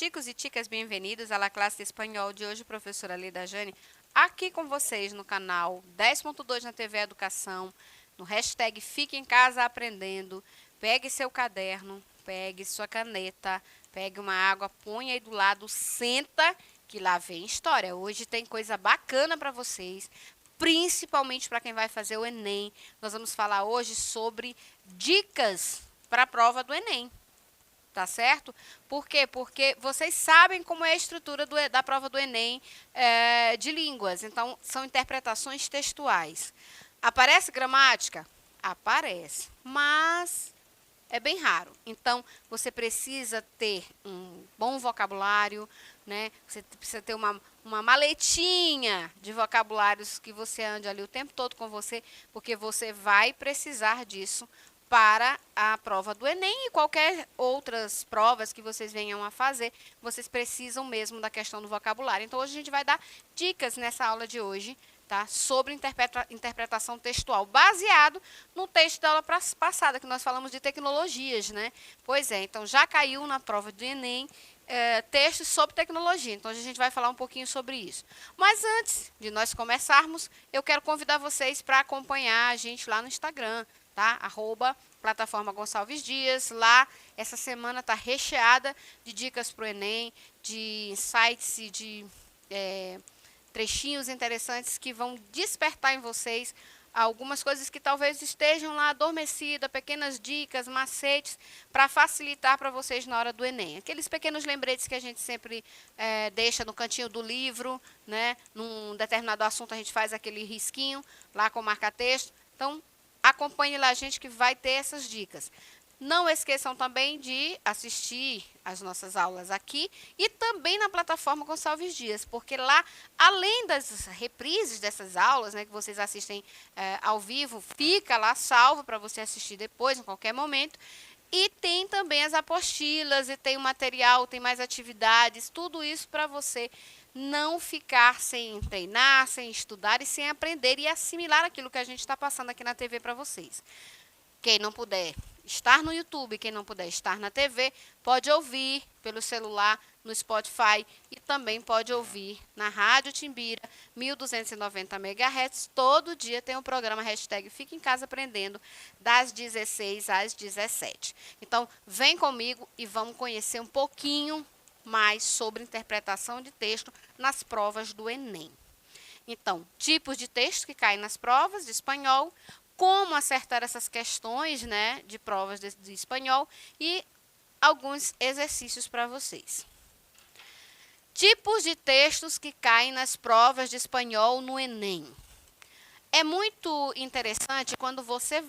Chicos e chicas, bem-vindos à classe de espanhol de hoje, professora Lida Jane, aqui com vocês no canal 10.2 na TV Educação, no hashtag Fique em Casa Aprendendo. Pegue seu caderno, pegue sua caneta, pegue uma água, põe aí do lado, senta, que lá vem história. Hoje tem coisa bacana para vocês, principalmente para quem vai fazer o Enem. Nós vamos falar hoje sobre dicas para a prova do Enem. Tá certo? Por quê? Porque vocês sabem como é a estrutura da prova do Enem de línguas. Então, são interpretações textuais. Aparece gramática? Aparece. Mas é bem raro. Então, você precisa ter um bom vocabulário, né? Você precisa ter uma maletinha de vocabulários que você ande ali o tempo todo com você, porque você vai precisar disso para a prova do Enem e qualquer outras provas que vocês venham a fazer, vocês precisam mesmo da questão do vocabulário. Então, hoje a gente vai dar dicas nessa aula de hoje, tá? Sobre interpretação textual, baseado no texto da aula passada, que nós falamos de tecnologias, né? Pois é, então já caiu na prova do Enem textos sobre tecnologia. Então, hoje a gente vai falar um pouquinho sobre isso. Mas antes de nós começarmos, eu quero convidar vocês para acompanhar a gente lá no Instagram, tá? @plataforma Gonçalves Dias. Lá, essa semana está recheada de dicas para o Enem, de insights e de trechinhos interessantes que vão despertar em vocês algumas coisas que talvez estejam lá adormecidas, pequenas dicas, macetes, para facilitar para vocês na hora do Enem. Aqueles pequenos lembretes que a gente sempre deixa no cantinho do livro, né? Num determinado assunto a gente faz aquele risquinho lá com marca-texto. Então, acompanhe lá a gente que vai ter essas dicas. Não esqueçam também de assistir as nossas aulas aqui e também na plataforma Gonçalves Dias, porque lá, além das reprises dessas aulas, né, que vocês assistem ao vivo, fica lá salvo para você assistir depois, em qualquer momento. E tem também as apostilas, e tem o material, tem mais atividades, tudo isso para você não ficar sem treinar, sem estudar e sem aprender e assimilar aquilo que a gente está passando aqui na TV para vocês. Quem não puder estar no YouTube, quem não puder estar na TV, pode ouvir pelo celular, no Spotify e também pode ouvir na Rádio Timbira, 1290 MHz. Todo dia tem um programa hashtag Fique em Casa Aprendendo, das 16 às 17. Então, vem comigo e vamos conhecer um pouquinho mais sobre interpretação de texto nas provas do Enem. Então, tipos de texto que caem nas provas de espanhol, como acertar essas questões, né, de provas de espanhol e alguns exercícios para vocês. Tipos de textos que caem nas provas de espanhol no Enem. É muito interessante quando você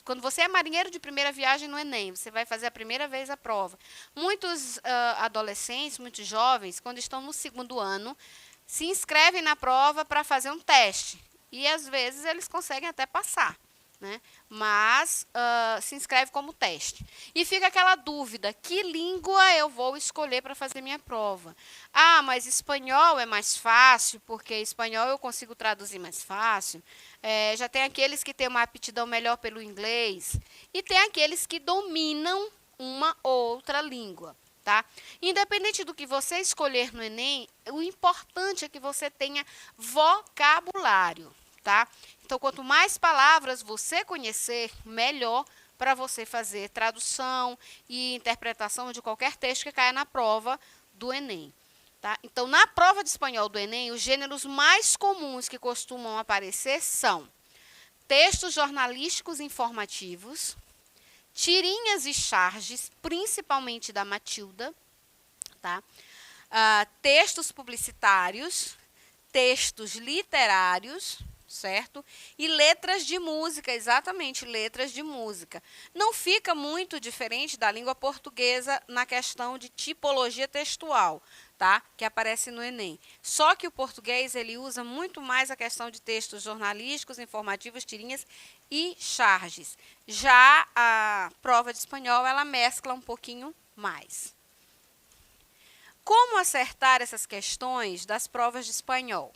quando você é marinheiro de primeira viagem no Enem, você vai fazer a primeira vez a prova. Muitos adolescentes, muitos jovens, quando estão no segundo ano, se inscrevem na prova para fazer um teste. E, às vezes, eles conseguem até passar, né? Mas se inscreve como teste. E fica aquela dúvida, que língua eu vou escolher para fazer minha prova? Ah, mas espanhol é mais fácil, porque espanhol eu consigo traduzir mais fácil. Já tem aqueles que têm uma aptidão melhor pelo inglês. E tem aqueles que dominam uma outra língua. Tá? Independente do que você escolher no Enem, o importante é que você tenha vocabulário, tá? Então, quanto mais palavras você conhecer, melhor para você fazer tradução e interpretação de qualquer texto que caia na prova do Enem. Tá? Então, na prova de espanhol do Enem, os gêneros mais comuns que costumam aparecer são textos jornalísticos informativos, tirinhas e charges, principalmente da Matilda, tá? Textos publicitários, textos literários, certo? E letras de música, exatamente, letras de música. Não fica muito diferente da língua portuguesa na questão de tipologia textual, tá? Que aparece no Enem. Só que o português, ele usa muito mais a questão de textos jornalísticos, informativos, tirinhas e charges. Já a prova de espanhol, ela mescla um pouquinho mais. Como acertar essas questões das provas de espanhol?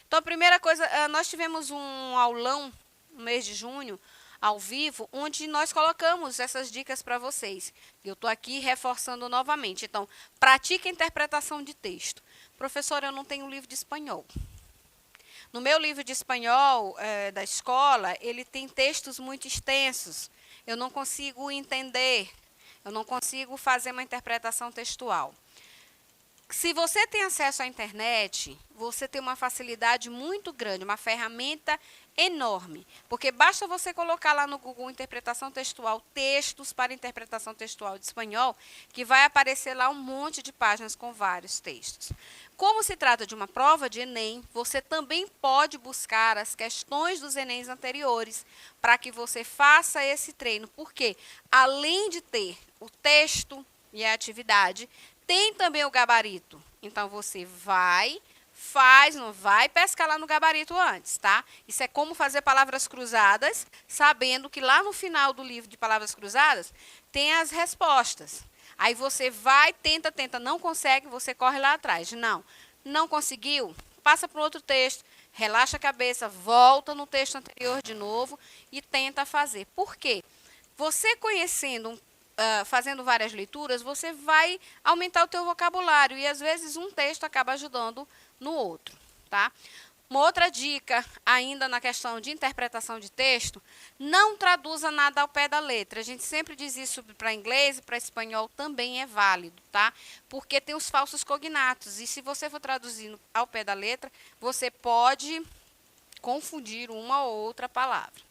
Então, a primeira coisa, nós tivemos um aulão no mês de junho, ao vivo, onde nós colocamos essas dicas para vocês. Eu estou aqui reforçando novamente. Então, pratique a interpretação de texto. Professora, eu não tenho livro de espanhol. No meu livro de espanhol da escola, ele tem textos muito extensos. Eu não consigo entender, eu não consigo fazer uma interpretação textual. Se você tem acesso à internet, você tem uma facilidade muito grande, uma ferramenta enorme. Porque basta você colocar lá no Google interpretação textual, textos para interpretação textual de espanhol, que vai aparecer lá um monte de páginas com vários textos. Como se trata de uma prova de Enem, você também pode buscar as questões dos Enems anteriores para que você faça esse treino. Porque, além de ter o texto e a atividade, tem também o gabarito. Então, você não vai pescar lá no gabarito antes, tá? Isso é como fazer palavras cruzadas, sabendo que lá no final do livro de palavras cruzadas tem as respostas. Aí você vai, tenta, não consegue, você corre lá atrás. Não conseguiu? Passa para outro texto, relaxa a cabeça, volta no texto anterior de novo e tenta fazer. Por quê? Você conhecendo fazendo várias leituras, você vai aumentar o teu vocabulário e às vezes um texto acaba ajudando no outro, tá? Uma outra dica, ainda na questão de interpretação de texto, não traduza nada ao pé da letra. A gente sempre diz isso para inglês e para espanhol também é válido, tá? Porque tem os falsos cognatos e se você for traduzindo ao pé da letra, você pode confundir uma ou outra palavra.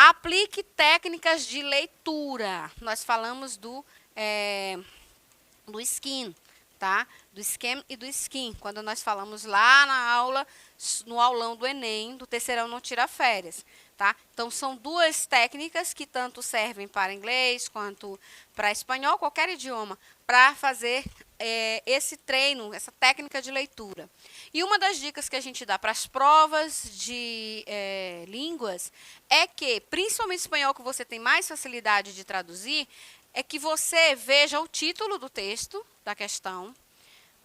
Aplique técnicas de leitura. Nós falamos do skin, tá? Do SCAM e do skin. Quando nós falamos lá na aula, no aulão do Enem, do Terceirão Não Tira Férias, tá? Então, são duas técnicas que tanto servem para inglês quanto para espanhol, qualquer idioma, para fazer esse treino, essa técnica de leitura. E uma das dicas que a gente dá para as provas de línguas é que, principalmente espanhol, que você tem mais facilidade de traduzir, é que você veja o título do texto, da questão,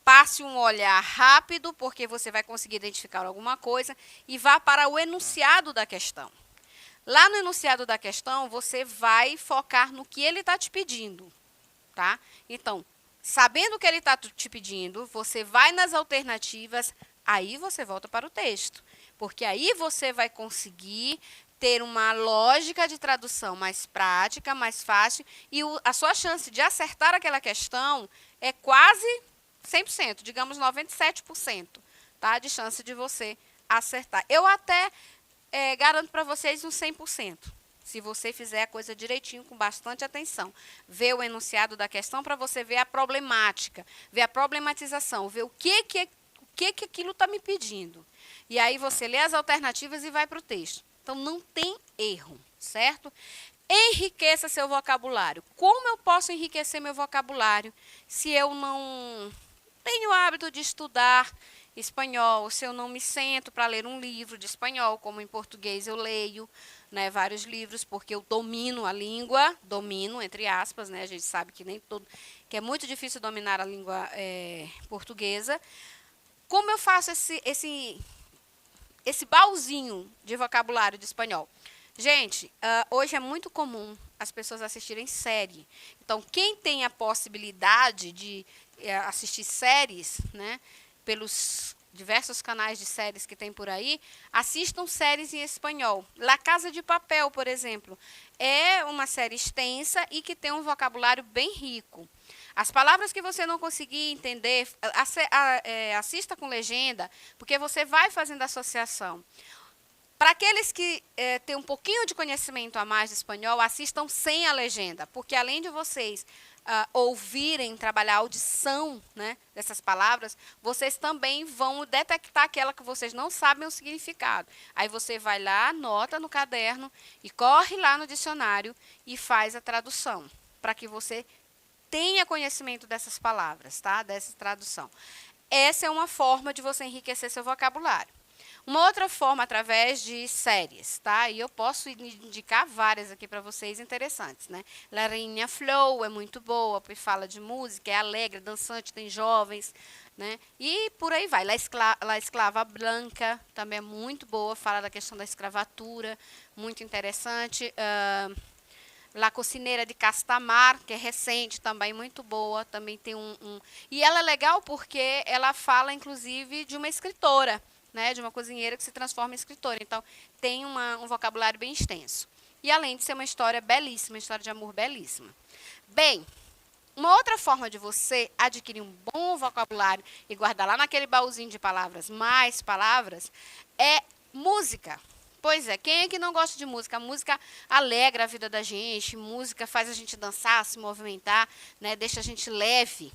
passe um olhar rápido, porque você vai conseguir identificar alguma coisa, e vá para o enunciado da questão. Lá no enunciado da questão, você vai focar no que ele está te pedindo, tá? Então, sabendo o que ele está te pedindo, você vai nas alternativas, aí você volta para o texto. Porque aí você vai conseguir ter uma lógica de tradução mais prática, mais fácil, e a sua chance de acertar aquela questão é quase 100%, digamos 97%, tá? De chance de você acertar. Eu até garanto para vocês uns 100%. Se você fizer a coisa direitinho, com bastante atenção. Ver o enunciado da questão para você ver a problemática, ver a problematização, ver o que aquilo está me pedindo. E aí você lê as alternativas e vai para o texto. Então, não tem erro, certo? Enriqueça seu vocabulário. Como eu posso enriquecer meu vocabulário se eu não tenho o hábito de estudar espanhol, se eu não me sento para ler um livro de espanhol, como em português eu leio, né, vários livros, porque eu domino a língua, domino, entre aspas, né, a gente sabe que que é muito difícil dominar a língua portuguesa. Como eu faço esse baúzinho de vocabulário de espanhol? Gente, hoje é muito comum as pessoas assistirem série. Então, quem tem a possibilidade de assistir séries, né, pelos diversos canais de séries que tem por aí, assistam séries em espanhol. La Casa de Papel, por exemplo, é uma série extensa e que tem um vocabulário bem rico. As palavras que você não conseguir entender, assista com legenda, porque você vai fazendo associação. Para aqueles que têm um pouquinho de conhecimento a mais de espanhol, assistam sem a legenda, porque além de vocês ouvirem, trabalhar a audição, né, dessas palavras, vocês também vão detectar aquela que vocês não sabem o significado. Aí você vai lá, anota no caderno e corre lá no dicionário e faz a tradução, para que você tenha conhecimento dessas palavras, tá? Dessa tradução. Essa é uma forma de você enriquecer seu vocabulário. Uma outra forma, através de séries, tá? E eu posso indicar várias aqui para vocês interessantes, né? La Rainha Flow é muito boa, porque fala de música, é alegre, dançante, tem jovens. né? E por aí vai. La Esclava Blanca também é muito boa, fala da questão da escravatura, muito interessante. La Cocineira de Castamar, que é recente também, muito boa, também tem E ela é legal porque ela fala, inclusive, de uma escritora, né, de uma cozinheira que se transforma em escritora. Então, tem um vocabulário bem extenso. E além de ser uma história belíssima, uma história de amor belíssima. Bem, uma outra forma de você adquirir um bom vocabulário e guardar lá naquele baúzinho de palavras, mais palavras, é música. Pois é, quem é que não gosta de música? A música alegra a vida da gente, música faz a gente dançar, se movimentar, né? Deixa a gente leve.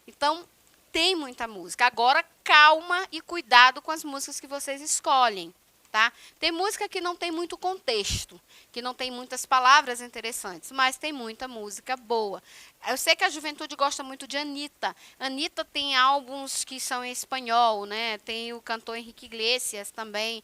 Então, tem muita música. Agora, calma e cuidado com as músicas que vocês escolhem. Tá? Tem música que não tem muito contexto, que não tem muitas palavras interessantes, mas tem muita música boa. Eu sei que a juventude gosta muito de Anitta. Anitta tem álbuns que são em espanhol, né? Tem o cantor Henrique Iglesias também.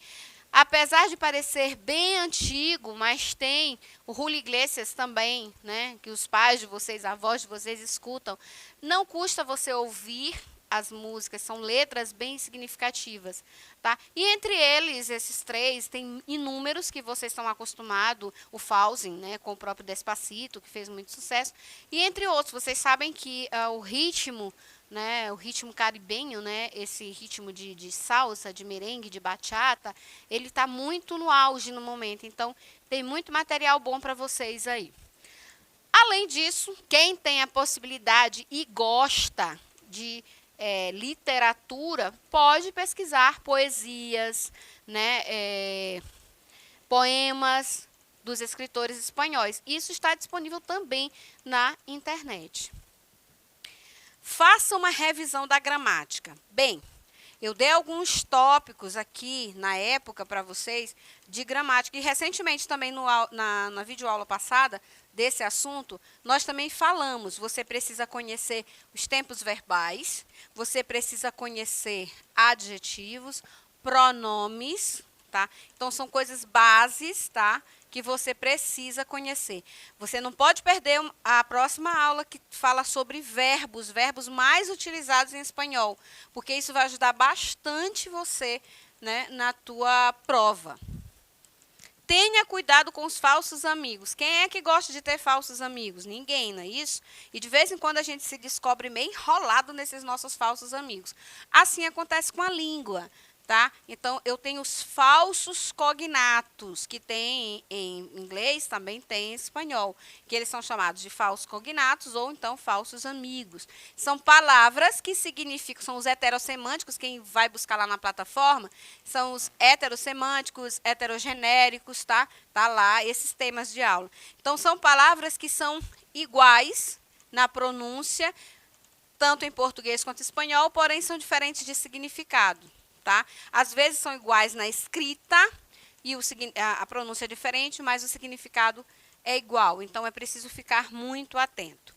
Apesar de parecer bem antigo, mas tem o Julio Iglesias também, né? Que os pais de vocês, avós de vocês escutam. Não custa você ouvir as músicas, são letras bem significativas, tá? E entre eles, esses três, tem inúmeros que vocês estão acostumados, o Fauzen, né, com o próprio Despacito, que fez muito sucesso, e entre outros, vocês sabem que o ritmo, né, o ritmo caribenho, né, esse ritmo de salsa, de merengue, de bachata, ele está muito no auge no momento, então tem muito material bom para vocês aí. Além disso, quem tem a possibilidade e gosta de literatura, pode pesquisar poesias, né, poemas dos escritores espanhóis. Isso está disponível também na internet. Faça uma revisão da gramática. Bem, eu dei alguns tópicos aqui na época para vocês de gramática e recentemente também na videoaula passada desse assunto, nós também falamos, você precisa conhecer os tempos verbais, você precisa conhecer adjetivos, pronomes, tá? Então, são coisas bases, tá? Que você precisa conhecer. Você não pode perder a próxima aula que fala sobre verbos, verbos mais utilizados em espanhol, porque isso vai ajudar bastante você, né, na tua prova. Tenha cuidado com os falsos amigos. Quem é que gosta de ter falsos amigos? Ninguém, não é isso? E de vez em quando a gente se descobre meio enrolado nesses nossos falsos amigos. Assim acontece com a língua. Tá? Então, eu tenho os falsos cognatos, que tem em inglês, também tem em espanhol, que eles são chamados de falsos cognatos ou então falsos amigos. São palavras que significam, são os heterossemânticos, quem vai buscar lá na plataforma, são os heterossemânticos, heterogenéricos, tá? Tá lá esses temas de aula. Então, são palavras que são iguais na pronúncia, tanto em português quanto em espanhol, porém são diferentes de significado. Tá? Às vezes são iguais na escrita e a pronúncia é diferente, mas o significado é igual. Então, é preciso ficar muito atento.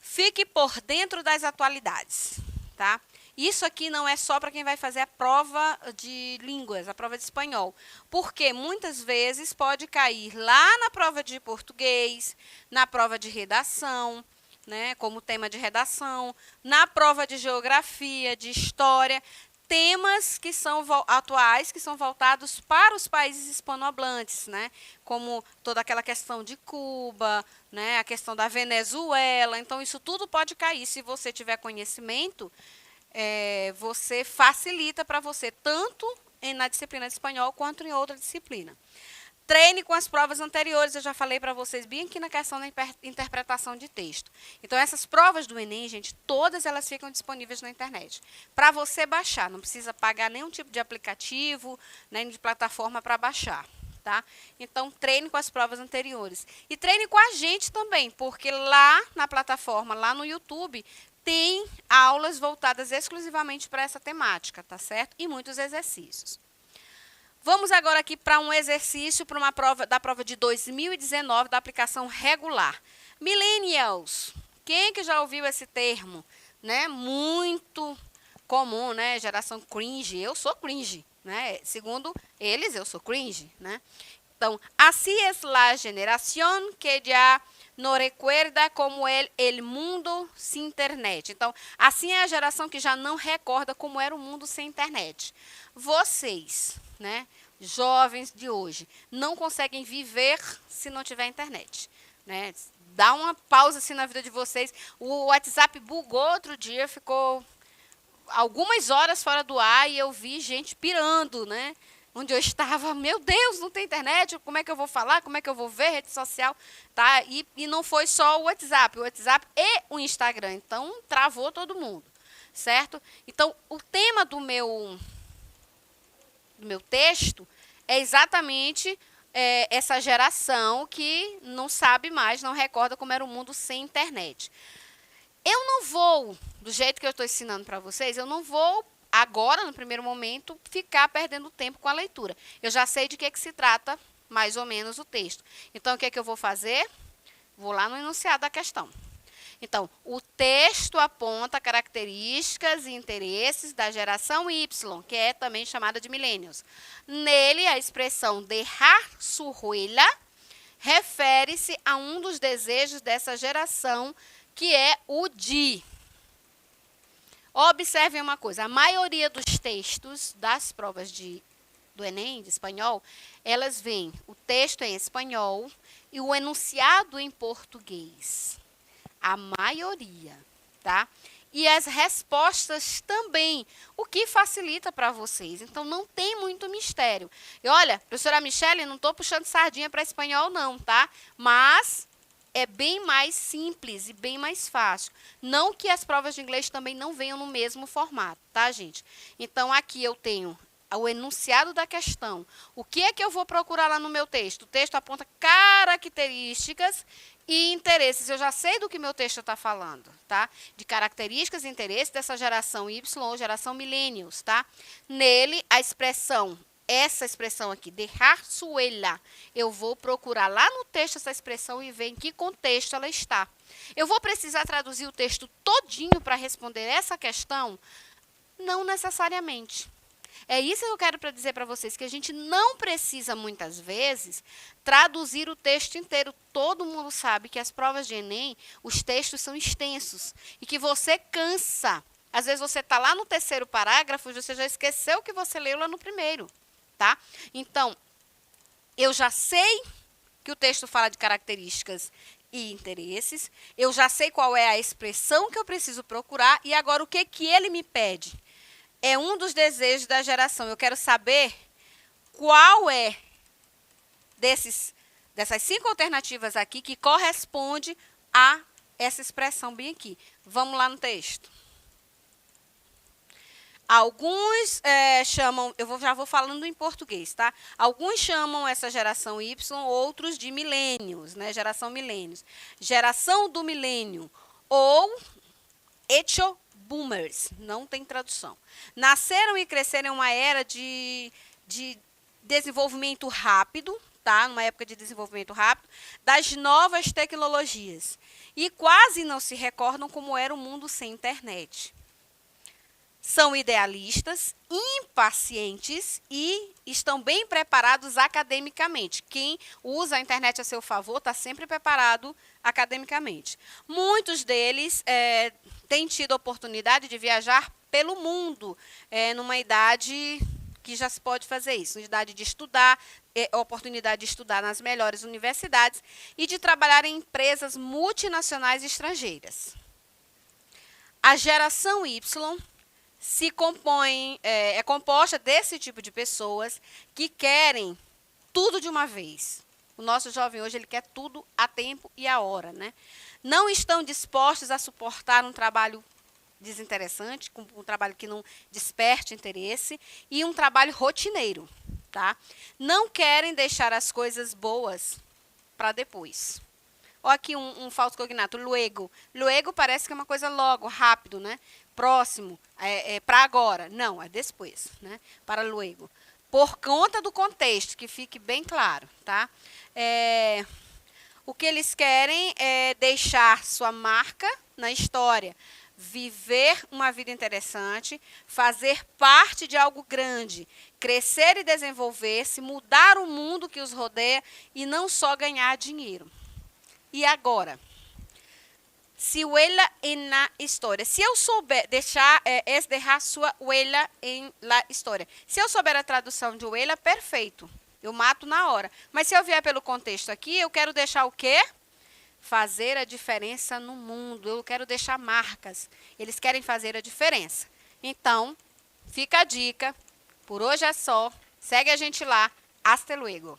Fique por dentro das atualidades. Tá? Isso aqui não é só para quem vai fazer a prova de línguas, a prova de espanhol. Porque muitas vezes pode cair lá na prova de português, na prova de redação, né, como tema de redação, na prova de geografia, de história, temas que são atuais, que são voltados para os países hispanohablantes, né? Como toda aquela questão de Cuba, né? A questão da Venezuela. Então, isso tudo pode cair. Se você tiver conhecimento, você facilita para você, tanto na disciplina de espanhol, quanto em outra disciplina. Treine com as provas anteriores, eu já falei para vocês bem aqui na questão da interpretação de texto. Então, essas provas do Enem, gente, todas elas ficam disponíveis na internet. Para você baixar, não precisa pagar nenhum tipo de aplicativo, nem de plataforma para baixar. Tá? Então, treine com as provas anteriores. E treine com a gente também, porque lá na plataforma, lá no YouTube, tem aulas voltadas exclusivamente para essa temática, tá certo? E muitos exercícios. Vamos agora aqui para um exercício para uma prova da prova de 2019 da aplicação regular. Millennials. Quem que já ouviu esse termo, né? Muito comum, né? Geração cringe. Eu sou cringe, né? Segundo eles, eu sou cringe, né? Então, así es la generación que ya não recuerda como el mundo sem internet. Então, assim é a geração que já não recorda como era o mundo sem internet. Vocês, né, jovens de hoje, não conseguem viver se não tiver internet, né? Dá uma pausa assim na vida de vocês. O WhatsApp bugou outro dia, ficou algumas horas fora do ar e eu vi gente pirando, né? Onde eu estava, meu Deus, não tem internet, como é que eu vou falar, como é que eu vou ver rede social, tá? E não foi só o WhatsApp e o Instagram, então travou todo mundo, certo? Então, o tema do meu texto é exatamente essa geração que não sabe mais, não recorda como era o mundo sem internet. Eu não vou, do jeito que eu estou ensinando para vocês, eu não vou agora, no primeiro momento, ficar perdendo tempo com a leitura. Eu já sei de que se trata, mais ou menos, o texto. Então, o que é que eu vou fazer? Vou lá no enunciado da questão. Então, o texto aponta características e interesses da geração Y, que é também chamada de millennials. Nele, a expressão dejar su huella refere-se a um dos desejos dessa geração, que é o de. Observem uma coisa, a maioria dos textos das provas do Enem, de espanhol, elas vêm, o texto em espanhol e o enunciado em português. A maioria, tá? E as respostas também, o que facilita para vocês. Então, não tem muito mistério. E olha, professora Michele, não estou puxando sardinha para espanhol não, tá? Mas é bem mais simples e bem mais fácil. Não que as provas de inglês também não venham no mesmo formato, tá, gente? Então, aqui eu tenho o enunciado da questão. O que é que eu vou procurar lá no meu texto? O texto aponta características e interesses. Eu já sei do que meu texto está falando, tá? De características e interesses dessa geração Y ou geração millennials, tá? Nele, a expressão, essa expressão aqui, dejar su huella, eu vou procurar lá no texto essa expressão e ver em que contexto ela está. Eu vou precisar traduzir o texto todinho para responder essa questão? Não necessariamente. É isso que eu quero dizer para vocês, que a gente não precisa, muitas vezes, traduzir o texto inteiro. Todo mundo sabe que as provas de Enem, os textos são extensos e que você cansa. Às vezes você está lá no terceiro parágrafo e você já esqueceu o que você leu lá no primeiro, tá? Então, eu já sei que o texto fala de características e interesses, eu já sei qual é a expressão que eu preciso procurar e agora o que ele me pede? É um dos desejos da geração. Eu quero saber qual é dessas 5 alternativas aqui que corresponde a essa expressão bem aqui. Vamos lá no texto. Alguns chamam, já vou falando em português, tá? Alguns chamam essa geração Y, outros de milênios, né? Geração milênios. Geração do milênio ou hecho boomers, não tem tradução. Nasceram e cresceram em uma era de desenvolvimento rápido, tá? Numa época de desenvolvimento rápido, das novas tecnologias. E quase não se recordam como era o mundo sem internet. São idealistas, impacientes e estão bem preparados academicamente. Quem usa a internet a seu favor está sempre preparado academicamente. Muitos deles têm tido a oportunidade de viajar pelo mundo, numa idade que já se pode fazer isso, na idade de estudar, oportunidade de estudar nas melhores universidades e de trabalhar em empresas multinacionais estrangeiras. A geração Y é composta desse tipo de pessoas que querem tudo de uma vez. O nosso jovem hoje, ele quer tudo a tempo e a hora, né? Não estão dispostos a suportar um trabalho desinteressante, um trabalho que não desperte interesse e um trabalho rotineiro, tá? Não querem deixar as coisas boas para depois. Olha aqui um falso cognato, luego. Luego parece que é uma coisa logo, rápido, né? Próximo, para agora. Não, é depois, né? Para luego. Por conta do contexto, que fique bem claro, tá? O que eles querem é deixar sua marca na história, viver uma vida interessante, fazer parte de algo grande, crescer e desenvolver-se, mudar o mundo que os rodeia e não só ganhar dinheiro. E agora? Se huela na história. Se eu souber deixar sua huela em la história. Se eu souber a tradução de huela, perfeito. Eu mato na hora. Mas se eu vier pelo contexto aqui, eu quero deixar o quê? Fazer a diferença no mundo. Eu quero deixar marcas. Eles querem fazer a diferença. Então, fica a dica. Por hoje é só. Segue a gente lá. Hasta luego.